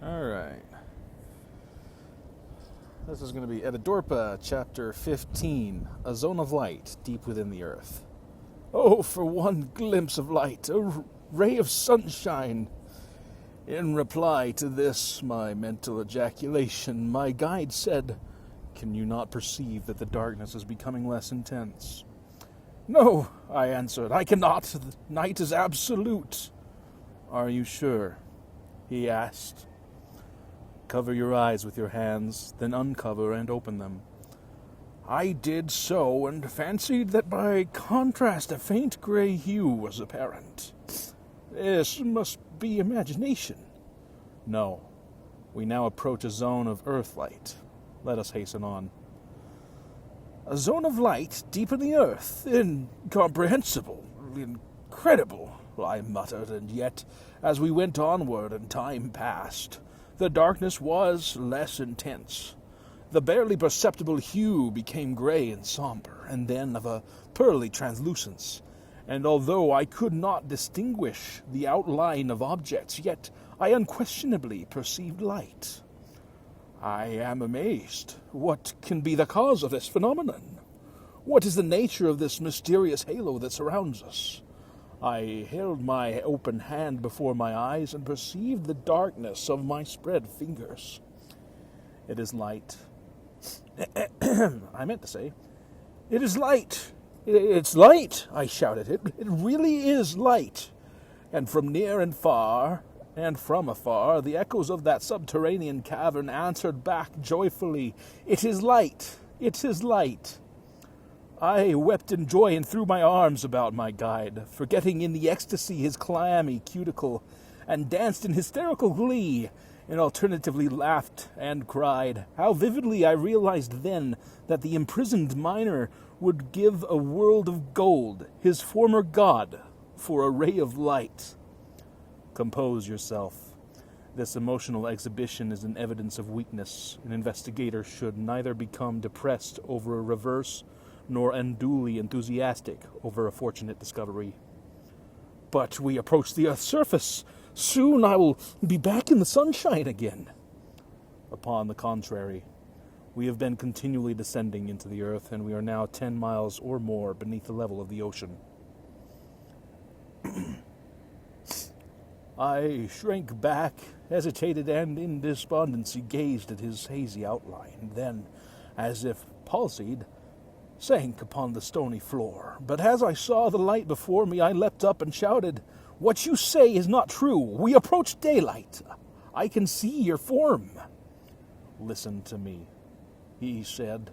Alright. This is going to be Etidorpha Chapter 15, A Zone of Light Deep Within the Earth. Oh, for one glimpse of light, a ray of sunshine! In reply to this, my mental ejaculation, my guide said, "Can you not perceive that the darkness is becoming less intense?" "No," I answered, "I cannot. The night is absolute." "Are you sure?" he asked. "Cover your eyes with your hands, then uncover and open them." I did so, and fancied that by contrast a faint grey hue was apparent. This must be imagination. No. We now approach a zone of earthlight. Let us hasten on. A zone of light deep in the earth? Incomprehensible. Incredible, I muttered, and yet, as we went onward and time passed, the darkness was less intense. The barely perceptible hue became grey and sombre, and then of a pearly translucence, and although I could not distinguish the outline of objects, yet I unquestionably perceived light. I am amazed. What can be the cause of this phenomenon? What is the nature of this mysterious halo that surrounds us? I held my open hand before my eyes and perceived the darkness of my spread fingers. It is light. I meant to say, "It is light! It's light!" I shouted. It really is light! And from near and far, and from afar, the echoes of that subterranean cavern answered back joyfully, "It is light! It is light!" I wept in joy and threw my arms about my guide, forgetting in the ecstasy his clammy cuticle, and danced in hysterical glee, and alternatively laughed and cried. How vividly I realized then that the imprisoned miner would give a world of gold, his former god, for a ray of light. Compose yourself. This emotional exhibition is an evidence of weakness. An investigator should neither become depressed over a reverse nor unduly enthusiastic over a fortunate discovery. But we approach the Earth's surface. Soon I will be back in the sunshine again. Upon the contrary, we have been continually descending into the Earth, and we are now 10 miles or more beneath the level of the ocean. I shrank back, hesitated, and in despondency gazed at his hazy outline. Then, as if palsied, sank upon the stony floor. But as I saw the light before me, I leapt up and shouted, "What you say is not true. We approach daylight. I can see your form." "Listen to me," he said.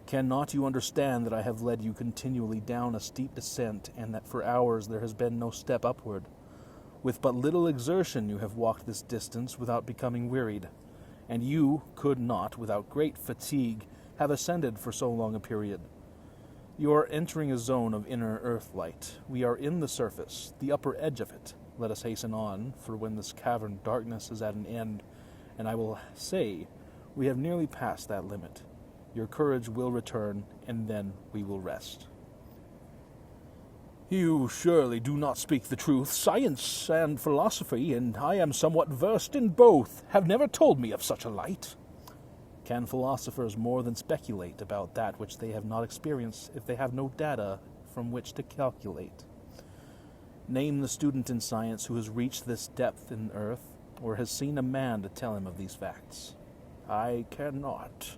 "Cannot you understand that I have led you continually down a steep descent, and that for hours there has been no step upward? With but little exertion you have walked this distance without becoming wearied, and you could not, without great fatigue, have ascended for so long a period. You are entering a zone of inner earthlight. We are in the surface, the upper edge of it. Let us hasten on, for when this cavern darkness is at an end, and I will say, we have nearly passed that limit, your courage will return, and then we will rest." "You surely do not speak the truth. Science and philosophy, and I am somewhat versed in both, have never told me of such a light." "Can philosophers more than speculate about that which they have not experienced if they have no data from which to calculate? Name the student in science who has reached this depth in earth, or has seen a man to tell him of these facts." "I cannot."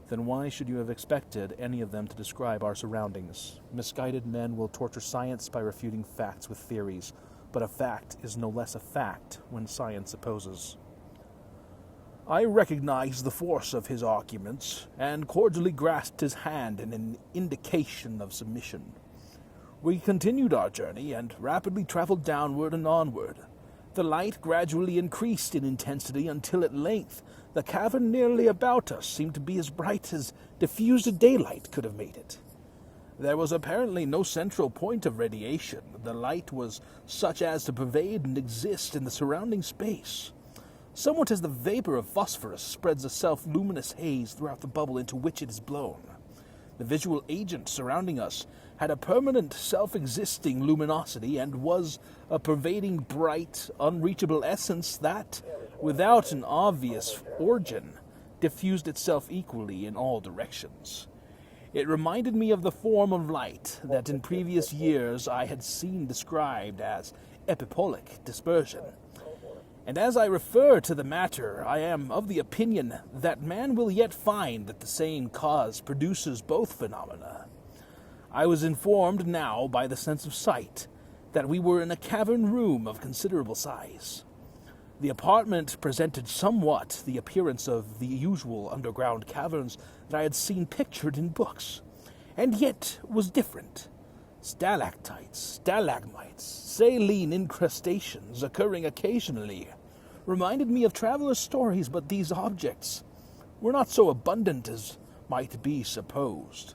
"Then why should you have expected any of them to describe our surroundings? Misguided men will torture science by refuting facts with theories, but a fact is no less a fact when science opposes." I recognized the force of his arguments, and cordially grasped his hand in an indication of submission. We continued our journey, and rapidly traveled downward and onward. The light gradually increased in intensity until at length the cavern nearly about us seemed to be as bright as diffused daylight could have made it. There was apparently no central point of radiation. The light was such as to pervade and exist in the surrounding space, somewhat as the vapor of phosphorus spreads a self-luminous haze throughout the bubble into which it is blown. The visual agent surrounding us had a permanent, self-existing luminosity and was a pervading, bright, unreachable essence that, without an obvious origin, diffused itself equally in all directions. It reminded me of the form of light that in previous years I had seen described as epipolic dispersion. And as I refer to the matter, I am of the opinion that man will yet find that the same cause produces both phenomena. I was informed now by the sense of sight that we were in a cavern room of considerable size. The apartment presented somewhat the appearance of the usual underground caverns that I had seen pictured in books, and yet was different. Stalactites, stalagmites, saline incrustations occurring occasionally reminded me of travelers' stories, but these objects were not so abundant as might be supposed.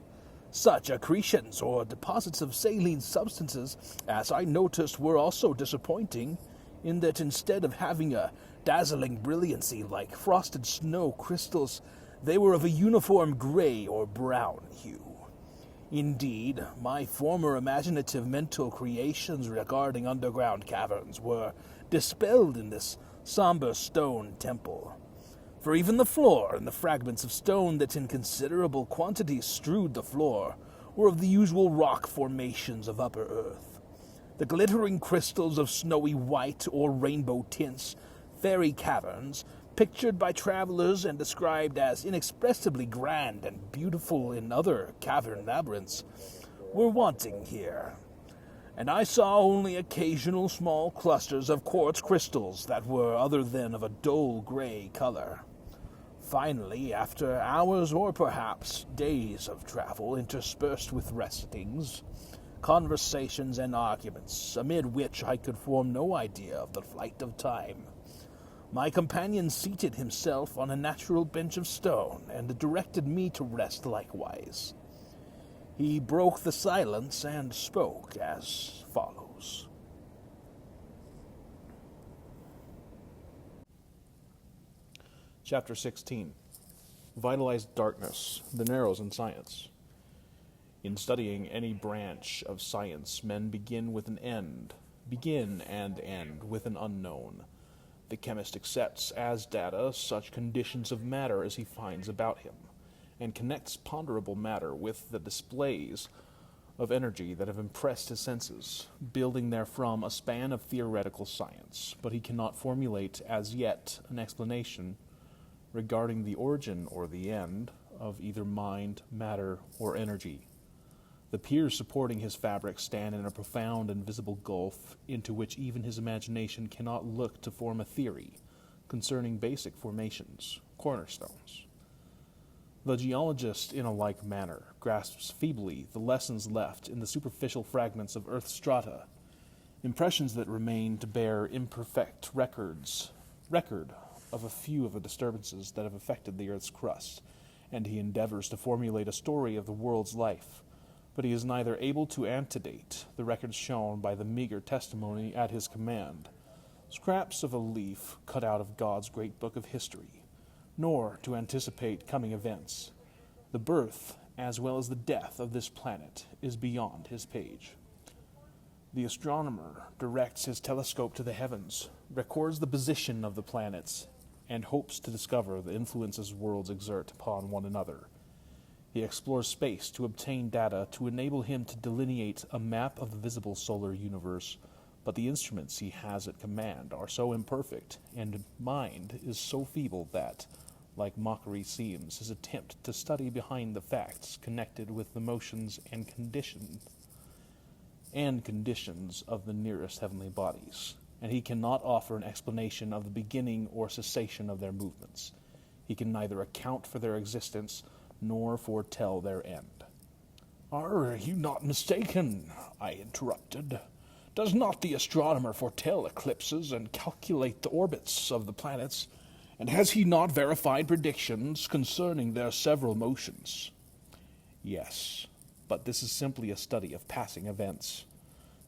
Such accretions or deposits of saline substances, as I noticed, were also disappointing, in that instead of having a dazzling brilliancy like frosted snow crystals, they were of a uniform gray or brown hue. Indeed, my former imaginative mental creations regarding underground caverns were dispelled in this somber stone temple. For even the floor and the fragments of stone that in considerable quantities strewed the floor were of the usual rock formations of upper earth. The glittering crystals of snowy white or rainbow tints, fairy caverns, pictured by travelers and described as inexpressibly grand and beautiful in other cavern labyrinths, were wanting here. And I saw only occasional small clusters of quartz crystals that were other than of a dull gray color. Finally, after hours or perhaps days of travel interspersed with restings, conversations and arguments, amid which I could form no idea of the flight of time, my companion seated himself on a natural bench of stone and directed me to rest likewise. He broke the silence and spoke as follows. Chapter 16. Vitalized Darkness, the Narrows in Science. In studying any branch of science, men begin and end with an unknown. The chemist accepts as data such conditions of matter as he finds about him, and connects ponderable matter with the displays of energy that have impressed his senses, building therefrom a span of theoretical science, but he cannot formulate as yet an explanation regarding the origin or the end of either mind, matter, or energy. The piers supporting his fabric stand in a profound and visible gulf into which even his imagination cannot look to form a theory concerning basic formations, cornerstones. The geologist, in a like manner, grasps feebly the lessons left in the superficial fragments of earth's strata, impressions that remain to bear imperfect record of a few of the disturbances that have affected the earth's crust, and he endeavors to formulate a story of the world's life, but he is neither able to antedate the records shown by the meager testimony at his command, scraps of a leaf cut out of God's great book of history, nor to anticipate coming events. The birth, as well as the death of this planet, is beyond his page. The astronomer directs his telescope to the heavens, records the position of the planets, and hopes to discover the influences worlds exert upon one another. He explores space to obtain data to enable him to delineate a map of the visible solar universe, but the instruments he has at command are so imperfect, and mind is so feeble that, like mockery seems, his attempt to study behind the facts connected with the motions and conditions of the nearest heavenly bodies, and he cannot offer an explanation of the beginning or cessation of their movements. He can neither account for their existence nor foretell their end. "Are you not mistaken?" I interrupted. "Does not the astronomer foretell eclipses and calculate the orbits of the planets? And has he not verified predictions concerning their several motions?" Yes, but this is simply a study of passing events.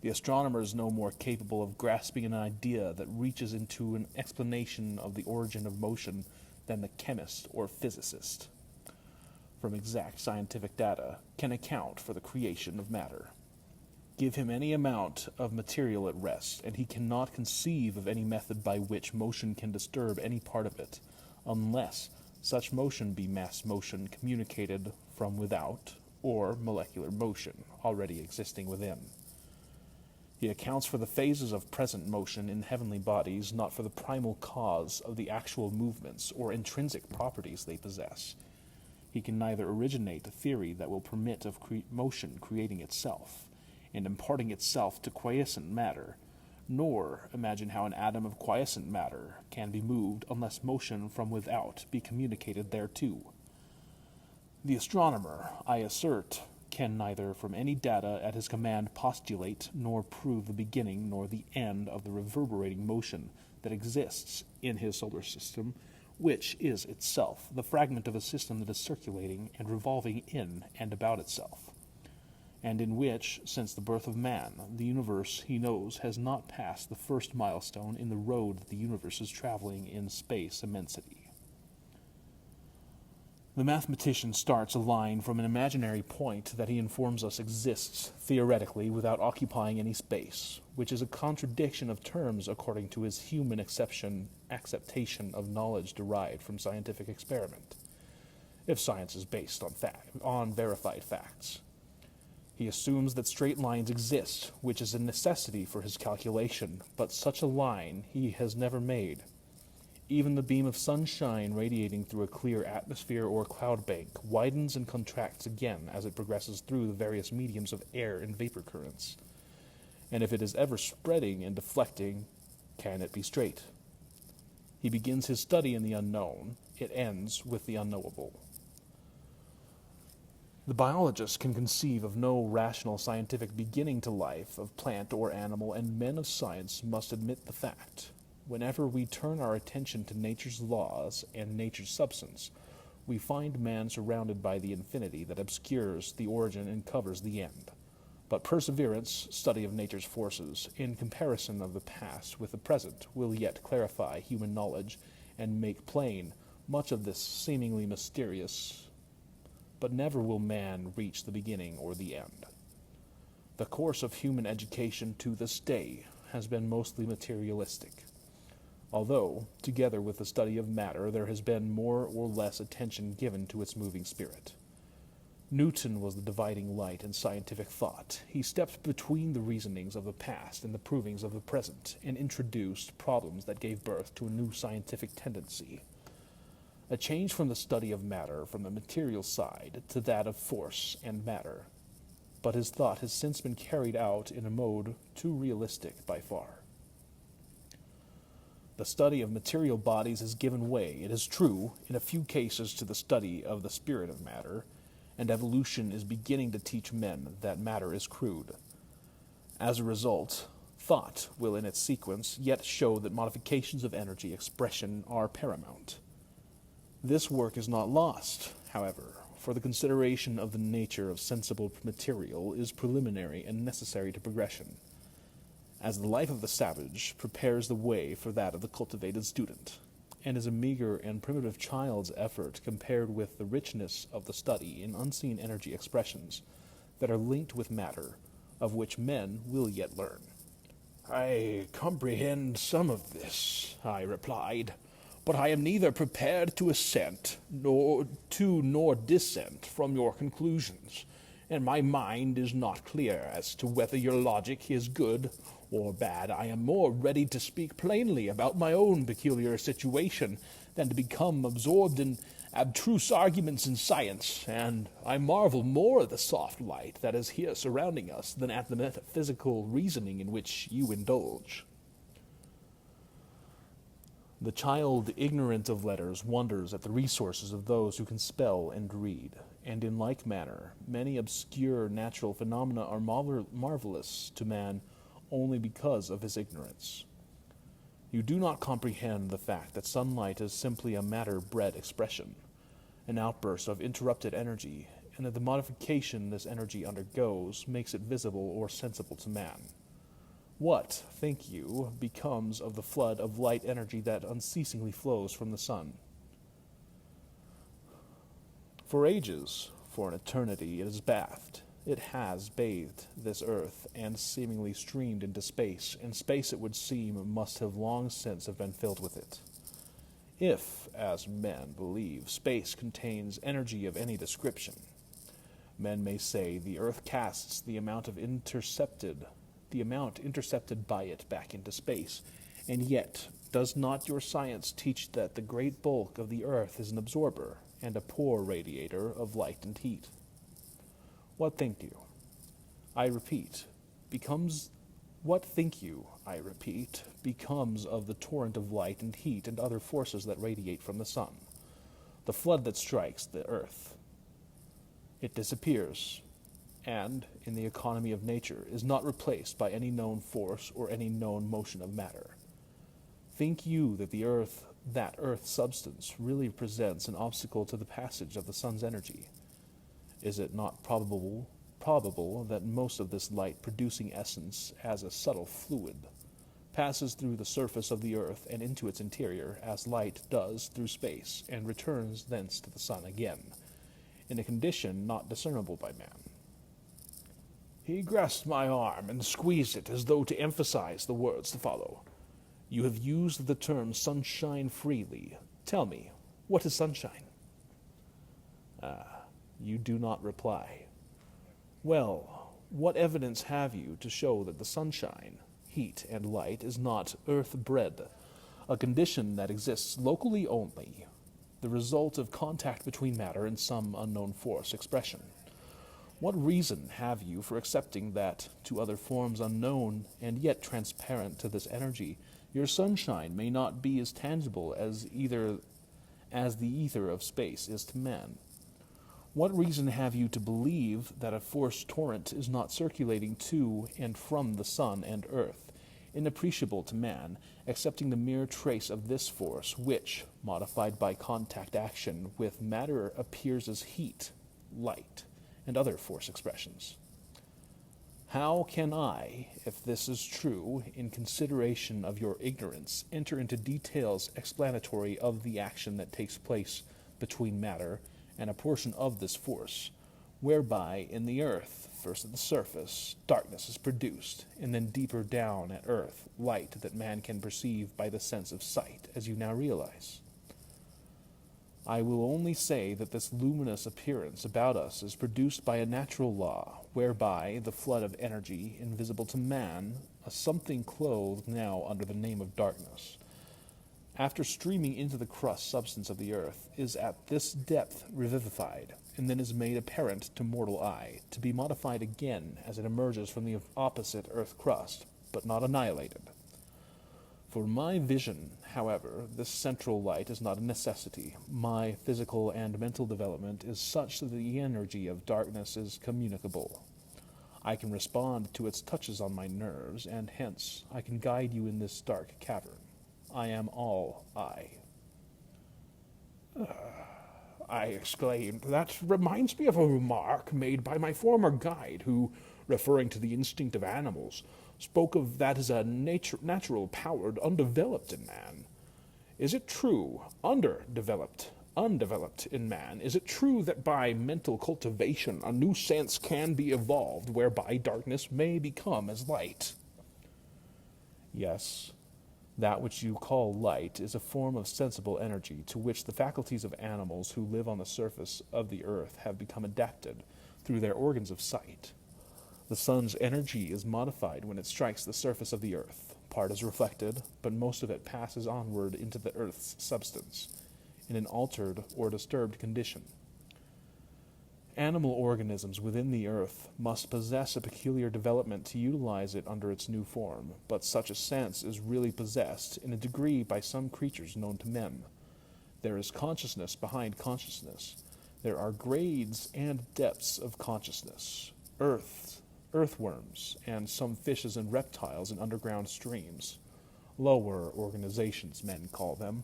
The astronomer is no more capable of grasping an idea that reaches into an explanation of the origin of motion than the chemist or physicist, from exact scientific data, can account for the creation of matter. Give him any amount of material at rest, and he cannot conceive of any method by which motion can disturb any part of it, unless such motion be mass motion communicated from without, or molecular motion already existing within. He accounts for the phases of present motion in heavenly bodies, not for the primal cause of the actual movements or intrinsic properties they possess. He can neither originate a theory that will permit of motion creating itself, and imparting itself to quiescent matter, nor imagine how an atom of quiescent matter can be moved unless motion from without be communicated thereto. The astronomer, I assert, can neither from any data at his command postulate nor prove the beginning nor the end of the reverberating motion that exists in his solar system, which is itself the fragment of a system that is circulating and revolving in and about itself, and in which, since the birth of man, the universe, he knows, has not passed the first milestone in the road that the universe is traveling in space immensity. The mathematician starts a line from an imaginary point that he informs us exists theoretically without occupying any space, which is a contradiction of terms according to his human acceptation of knowledge derived from scientific experiment, if science is based on verified facts. He assumes that straight lines exist, which is a necessity for his calculation, but such a line he has never made. Even the beam of sunshine radiating through a clear atmosphere or cloud bank widens and contracts again as it progresses through the various mediums of air and vapor currents. And if it is ever spreading and deflecting, can it be straight? He begins his study in the unknown. It ends with the unknowable. The biologist can conceive of no rational scientific beginning to life of plant or animal, and men of science must admit the fact. Whenever we turn our attention to nature's laws and nature's substance, we find man surrounded by the infinity that obscures the origin and covers the end. But perseverance, study of nature's forces, in comparison of the past with the present, will yet clarify human knowledge and make plain much of this seemingly mysterious. But never will man reach the beginning or the end. The course of human education to this day has been mostly materialistic, although, together with the study of matter, there has been more or less attention given to its moving spirit. Newton was the dividing light in scientific thought. He stepped between the reasonings of the past and the provings of the present, and introduced problems that gave birth to a new scientific tendency. A change from the study of matter from the material side to that of force and matter. But his thought has since been carried out in a mode too realistic by far. The study of material bodies has given way, it is true, in a few cases to the study of the spirit of matter, and evolution is beginning to teach men that matter is crude. As a result, thought will in its sequence yet show that modifications of energy expression are paramount. This work is not lost, however, for the consideration of the nature of sensible material is preliminary and necessary to progression, as the life of the savage prepares the way for that of the cultivated student, and is a meager and primitive child's effort compared with the richness of the study in unseen energy expressions that are linked with matter, of which men will yet learn. "I comprehend some of this," I replied, "but I am neither prepared to assent nor dissent from your conclusions, and my mind is not clear as to whether your logic is good or bad. I am more ready to speak plainly about my own peculiar situation than to become absorbed in abstruse arguments in science, and I marvel more at the soft light that is here surrounding us than at the metaphysical reasoning in which you indulge." The child ignorant of letters wonders at the resources of those who can spell and read, and in like manner, many obscure natural phenomena are marvelous to man only because of his ignorance. You do not comprehend the fact that sunlight is simply a matter-bred expression, an outburst of interrupted energy, and that the modification this energy undergoes makes it visible or sensible to man. What, think you, becomes of the flood of light energy that unceasingly flows from the sun? For ages, for an eternity, it is bathed, It has bathed this earth and seemingly streamed into space, and space, it would seem, must have long since have been filled with it. If, as men believe, space contains energy of any description, men may say the earth casts the amount intercepted by it back into space, and yet does not your science teach that the great bulk of the earth is an absorber and a poor radiator of light and heat? What think you? I repeat, becomes of the torrent of light and heat and other forces that radiate from the sun, the flood that strikes the earth? It disappears, and, in the economy of nature, is not replaced by any known force or any known motion of matter. Think you that that earth substance really presents an obstacle to the passage of the sun's energy? Is it not probable that most of this light-producing essence, as a subtle fluid, passes through the surface of the earth and into its interior, as light does through space, and returns thence to the sun again, in a condition not discernible by man? He grasped my arm and squeezed it as though to emphasize the words to follow. You have used the term sunshine freely. Tell me, what is sunshine? You do not reply. Well, what evidence have you to show that the sunshine, heat, and light is not earth-bred, a condition that exists locally only, the result of contact between matter and some unknown force expression? What reason have you for accepting that, to other forms unknown and yet transparent to this energy, your sunshine may not be as tangible as the ether of space is to man? What reason have you to believe that a force torrent is not circulating to and from the sun and earth, inappreciable to man, excepting the mere trace of this force, which, modified by contact action with matter, appears as heat, light, and other force expressions? How can I, if this is true, in consideration of your ignorance, enter into details explanatory of the action that takes place between matter and a portion of this force, whereby in the earth, first at the surface, darkness is produced, and then deeper down at earth, light that man can perceive by the sense of sight, as you now realize? I will only say that this luminous appearance about us is produced by a natural law, whereby the flood of energy, invisible to man, a something clothed now under the name of darkness, after streaming into the crust substance of the earth, is at this depth revivified, and then is made apparent to mortal eye, to be modified again as it emerges from the opposite earth crust, but not annihilated. For my vision, however, this central light is not a necessity. My physical and mental development is such that the energy of darkness is communicable. I can respond to its touches on my nerves, and hence I can guide you in this dark cavern. I am all I. I exclaimed. That reminds me of a remark made by my former guide, who, referring to the instinct of animals, spoke of that as a natural power undeveloped in man. Is it true, undeveloped in man, is it true that by mental cultivation a new sense can be evolved whereby darkness may become as light? Yes. That which you call light is a form of sensible energy to which the faculties of animals who live on the surface of the earth have become adapted through their organs of sight. The sun's energy is modified when it strikes the surface of the earth. Part is reflected, but most of it passes onward into the earth's substance, in an altered or disturbed condition. Animal organisms within the earth must possess a peculiar development to utilize it under its new form, but such a sense is really possessed in a degree by some creatures known to men. There is consciousness behind consciousness. There are grades and depths of consciousness. Earthworms, and some fishes and reptiles in underground streams, lower organizations men call them,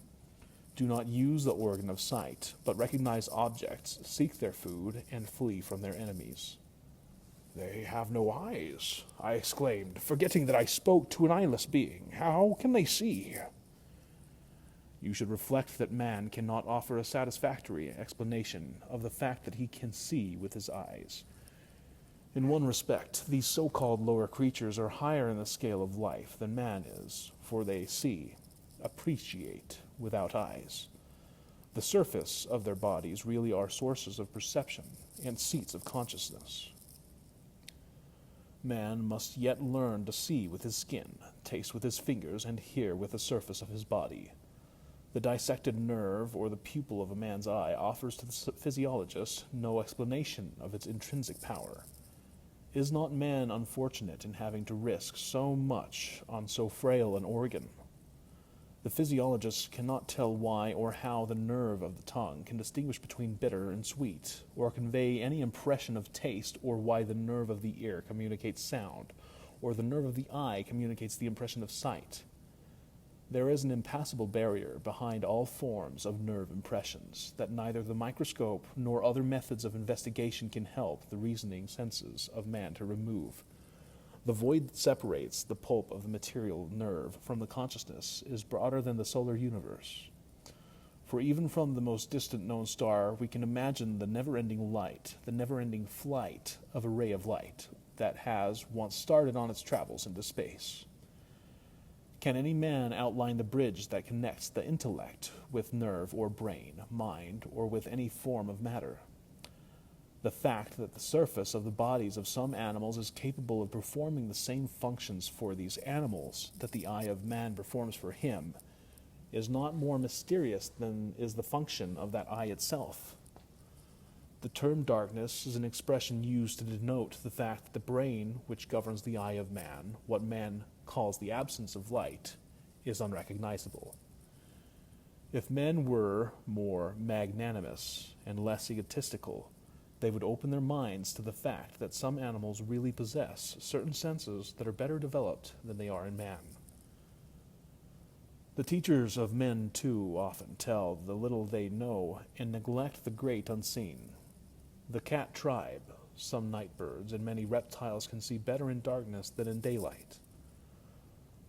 do not use the organ of sight, but recognize objects, seek their food, and flee from their enemies. They have no eyes, I exclaimed, forgetting that I spoke to an eyeless being. How can they see? You should reflect that man cannot offer a satisfactory explanation of the fact that he can see with his eyes. In one respect, these so-called lower creatures are higher in the scale of life than man is, for they see, appreciate, without eyes. The surface of their bodies really are sources of perception and seats of consciousness. Man must yet learn to see with his skin, taste with his fingers, and hear with the surface of his body. The dissected nerve or the pupil of a man's eye offers to the physiologist no explanation of its intrinsic power. Is not man unfortunate in having to risk so much on so frail an organ? The physiologist cannot tell why or how the nerve of the tongue can distinguish between bitter and sweet, or convey any impression of taste, or why the nerve of the ear communicates sound, or the nerve of the eye communicates the impression of sight. There is an impassable barrier behind all forms of nerve impressions that neither the microscope nor other methods of investigation can help the reasoning senses of man to remove. The void that separates the pulp of the material nerve from the consciousness is broader than the solar universe. For even from the most distant known star, we can imagine the never-ending light, the never-ending flight of a ray of light that has once started on its travels into space. Can any man outline the bridge that connects the intellect with nerve or brain, mind, or with any form of matter? The fact that the surface of the bodies of some animals is capable of performing the same functions for these animals that the eye of man performs for him is not more mysterious than is the function of that eye itself. The term darkness is an expression used to denote the fact that the brain, which governs the eye of man, what man calls the absence of light, is unrecognizable. If men were more magnanimous and less egotistical, they would open their minds to the fact that some animals really possess certain senses that are better developed than they are in man. The teachers of men, too, often tell the little they know and neglect the great unseen. The cat tribe, some night birds, and many reptiles can see better in darkness than in daylight.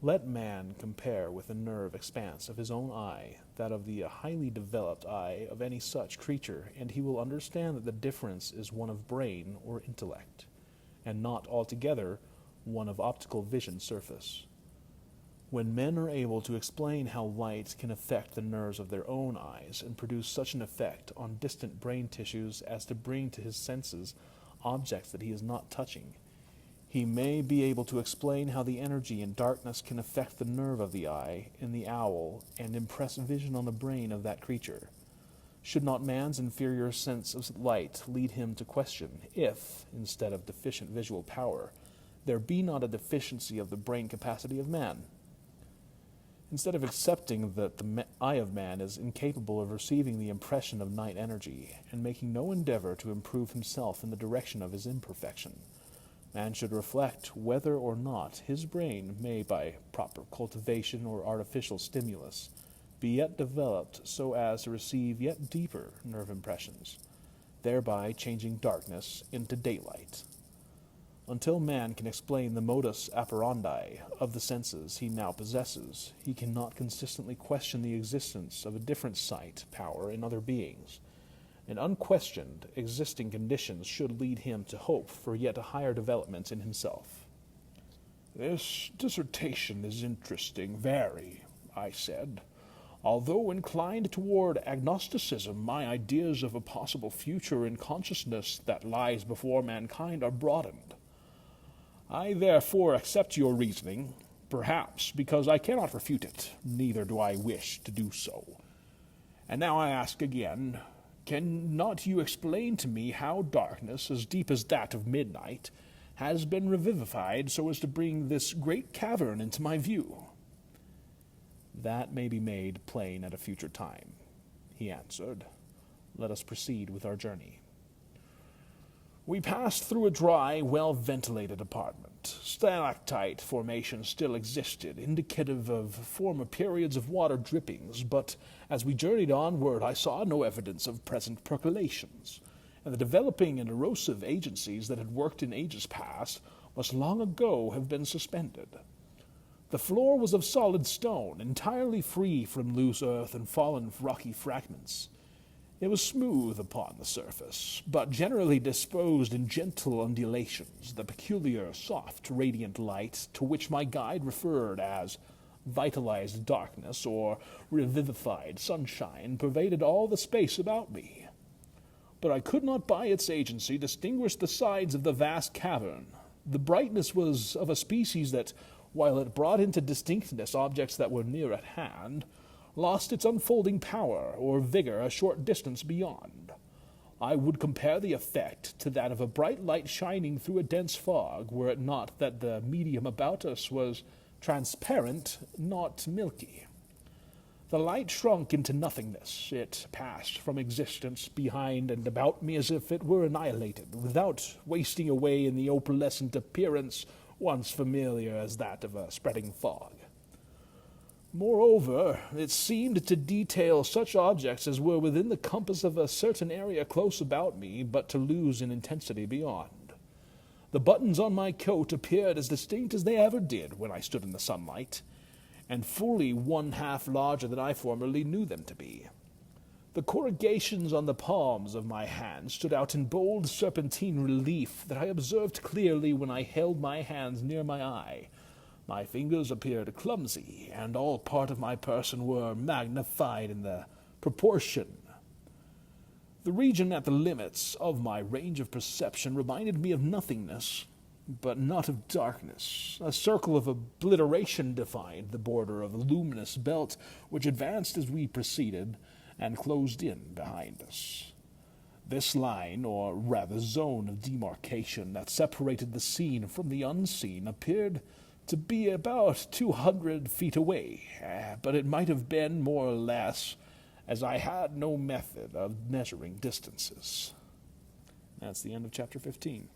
Let man compare with the nerve expanse of his own eye that of the highly developed eye of any such creature, and he will understand that the difference is one of brain or intellect, and not altogether one of optical vision surface. When men are able to explain how light can affect the nerves of their own eyes and produce such an effect on distant brain tissues as to bring to his senses objects that he is not touching, he may be able to explain how the energy in darkness can affect the nerve of the eye in the owl and impress vision on the brain of that creature. Should not man's inferior sense of light lead him to question if, instead of deficient visual power, there be not a deficiency of the brain capacity of man? Instead of accepting that the eye of man is incapable of receiving the impression of night energy and making no endeavor to improve himself in the direction of his imperfection, man should reflect whether or not his brain may, by proper cultivation or artificial stimulus, be yet developed so as to receive yet deeper nerve impressions, thereby changing darkness into daylight. Until man can explain the modus operandi of the senses he now possesses, he cannot consistently question the existence of a different sight power in other beings. And unquestioned, existing conditions should lead him to hope for yet a higher development in himself. "This dissertation is interesting, very," I said. "Although inclined toward agnosticism, my ideas of a possible future in consciousness that lies before mankind are broadened. I therefore accept your reasoning, perhaps because I cannot refute it, neither do I wish to do so. And now I ask again, cannot you explain to me how darkness, as deep as that of midnight, has been revivified so as to bring this great cavern into my view?" "That may be made plain at a future time," he answered. "Let us proceed with our journey." We passed through a dry, well-ventilated apartment. Stalactite formations still existed, indicative of former periods of water drippings, but as we journeyed onward I saw no evidence of present percolations, and the developing and erosive agencies that had worked in ages past must long ago have been suspended. The floor was of solid stone, entirely free from loose earth and fallen rocky fragments. It was smooth upon the surface, but generally disposed in gentle undulations, the peculiar, soft, radiant light to which my guide referred as vitalized darkness or revivified sunshine pervaded all the space about me. But I could not by its agency distinguish the sides of the vast cavern. The brightness was of a species that, while it brought into distinctness objects that were near at hand, lost its unfolding power or vigor a short distance beyond. I would compare the effect to that of a bright light shining through a dense fog, were it not that the medium about us was transparent, not milky. The light shrunk into nothingness. It passed from existence behind and about me as if it were annihilated, without wasting away in the opalescent appearance once familiar as that of a spreading fog. Moreover, it seemed to detail such objects as were within the compass of a certain area close about me, but to lose in intensity beyond. The buttons on my coat appeared as distinct as they ever did when I stood in the sunlight, and fully 1/2 larger than I formerly knew them to be. The corrugations on the palms of my hands stood out in bold serpentine relief that I observed clearly when I held my hands near my eye. My fingers appeared clumsy, and all part of my person were magnified in the proportion. The region at the limits of my range of perception reminded me of nothingness, but not of darkness. A circle of obliteration defined the border of the luminous belt which advanced as we proceeded and closed in behind us. This line, or rather zone of demarcation that separated the seen from the unseen, appeared to be about 200 feet away, but it might have been more or less, as I had no method of measuring distances. That's the end of chapter 15.